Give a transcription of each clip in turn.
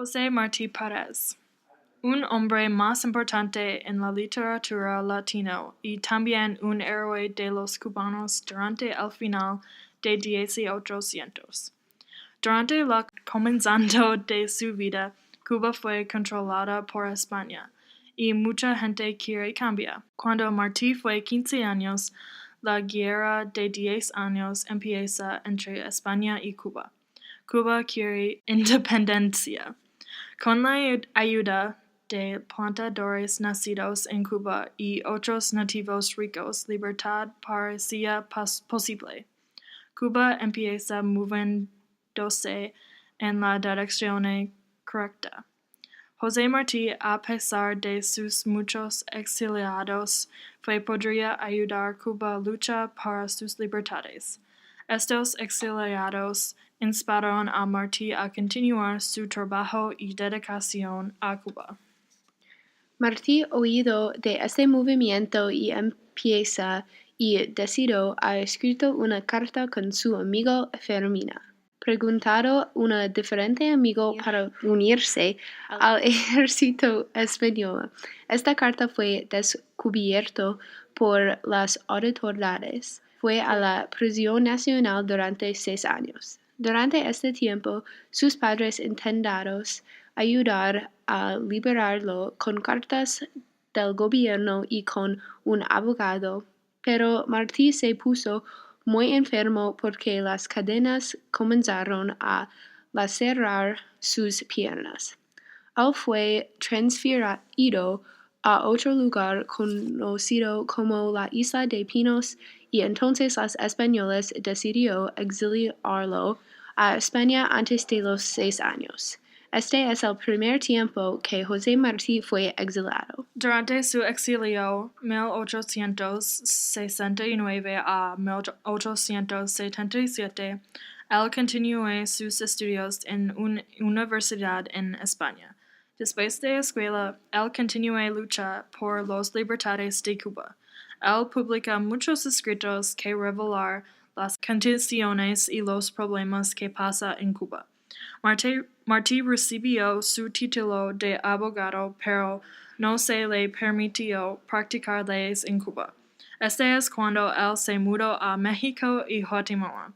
José Martí Perez, un hombre más importante en la literatura latino y también un héroe de los cubanos durante el final de 1800. Durante la comenzando de su vida, Cuba fue controlada por España, y mucha gente quiere cambiar. Cuando Martí fue 15 años, la guerra de 10 años empieza entre España y Cuba. Cuba quiere independencia. Con la ayuda de plantadores nacidos en Cuba y otros nativos ricos, libertad parecía posible. Cuba empieza moviéndose en la dirección correcta. José Martí, a pesar de sus muchos exiliados, podría ayudar a Cuba a luchar para sus libertades. Estos exiliados inspiraron a Martí a continuar su trabajo y dedicación a Cuba. Martí oído de este movimiento y empieza y decidió ha escrito una carta con su amigo Fermina, preguntado un diferente amigo para unirse al ejército español. Esta carta fue descubierta por las autoridades. Fue a la prisión nacional durante 6 años. Durante este tiempo, sus padres intentaron ayudar a liberarlo con cartas del gobierno y con un abogado, pero Martí se puso muy enfermo porque las cadenas comenzaron a lacerar sus piernas. Él fue transferido a otro lugar conocido como la Isla de Pinos y entonces los españoles decidieron exiliarlo a España antes de los 6 años. Este es el primer tiempo que José Martí fue exiliado. Durante su exilio 1869 a 1877, él continuó sus estudios en una universidad en España. Después de escuela, él continuó lucha por las libertades de Cuba. Él publica muchos escritos que revelan las condiciones y los problemas que pasa en Cuba. Martí recibió su título de abogado, pero no se le permitió practicar leyes en Cuba. Este es cuando él se mudó a México y Guatemala.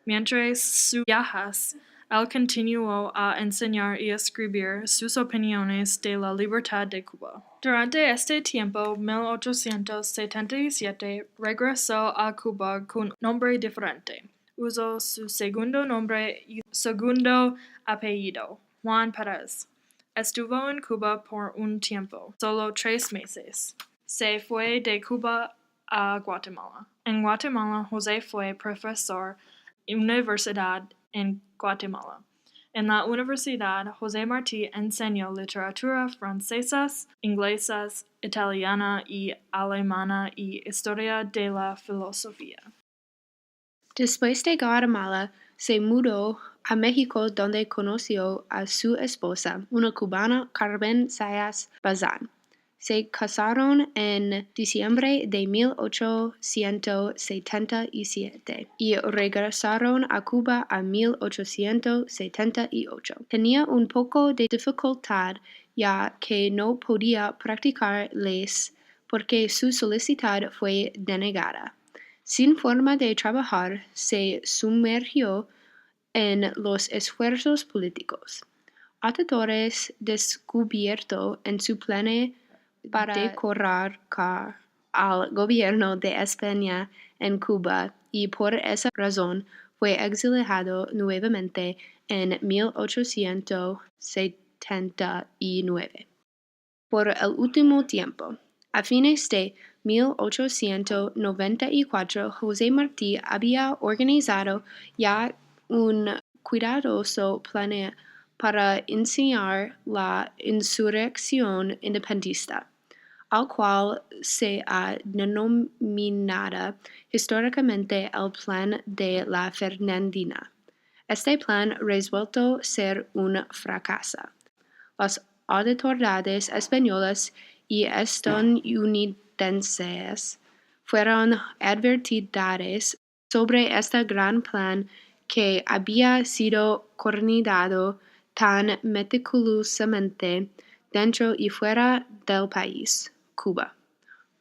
Mientras sus viajes, él continuó a enseñar y escribir sus opiniones de la libertad de Cuba. Durante este tiempo, 1877, regresó a Cuba con un nombre diferente. Usó su segundo nombre y segundo apellido, Juan Perez. Estuvo en Cuba por un tiempo, solo 3 meses. Se fue de Cuba a Guatemala. En Guatemala, José fue profesor universidad en Guatemala. En la universidad, José Martí enseñó literatura francesa, inglesa, italiana y alemana y historia de la filosofía. Después de Guatemala, se mudó a México donde conoció a su esposa, una cubana, Carmen Sayas Bazán. Se casaron en diciembre de 1877 y regresaron a Cuba en 1878. Tenía un poco de dificultad ya que no podía practicar leyes porque su solicitud fue denegada. Sin forma de trabajar, se sumergió en los esfuerzos políticos. Autores descubierto en su plan para decorar al gobierno de España en Cuba y por esa razón fue exiliado nuevamente en 1879. Por el último tiempo, a fines de 1894, José Martí había organizado ya un cuidadoso plan para iniciar la insurrección independentista, al cual se ha denominado históricamente el Plan de la Fernandina. Este plan resultó ser un fracaso. Las autoridades españolas y estadounidenses fueron advertidas sobre este gran plan que había sido coordinado tan meticulosamente dentro y fuera del país, Cuba.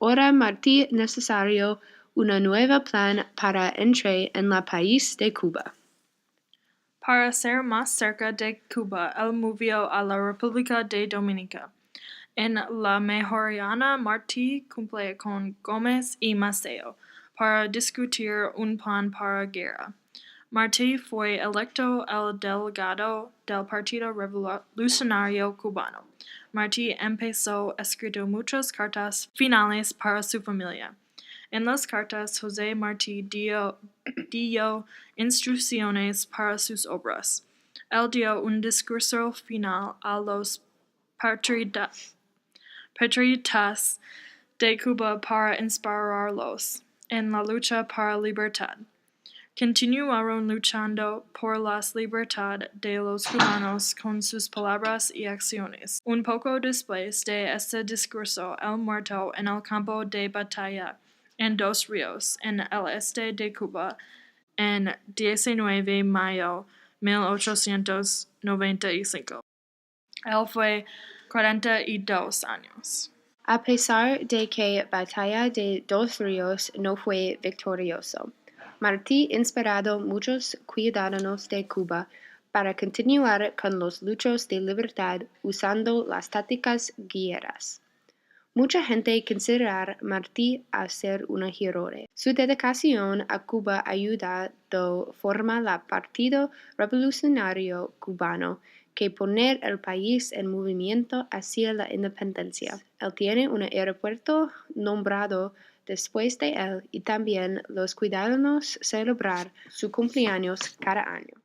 Ahora Marti necesario una nueva plan para entrar en la país de Cuba. Para ser más cerca de Cuba, él movió a la República de Dominica. En la mejorana, Marti cumple con Gómez y Maceo para discutir un plan para guerra. Marti fue electo el delegado del Partido Revolucionario Cubano. Marti empezó escrito muchas cartas finales para su familia. En las cartas, José Martí dio instrucciones para sus obras. Él dio un discurso final a los patriotas de Cuba para inspirarlos en la lucha para libertad. Continuaron luchando por la libertad de los cubanos con sus palabras y acciones. Un poco después de este discurso, él muerto en el campo de batalla en Dos Ríos, en el este de Cuba, en 19 de mayo de 1895. Él fue 42 años. A pesar de que Batalla de Dos Ríos no fue victorioso, Martí inspirado muchos ciudadanos de Cuba para continuar con los luchos de libertad usando las tácticas guerreras. Mucha gente considera Martí a ser un héroe. Su dedicación a Cuba ayudado forma el Partido Revolucionario Cubano, que poner el país en movimiento hacia la independencia. Él tiene un aeropuerto nombrado después de él y también los ciudadanos celebrar su cumpleaños cada año.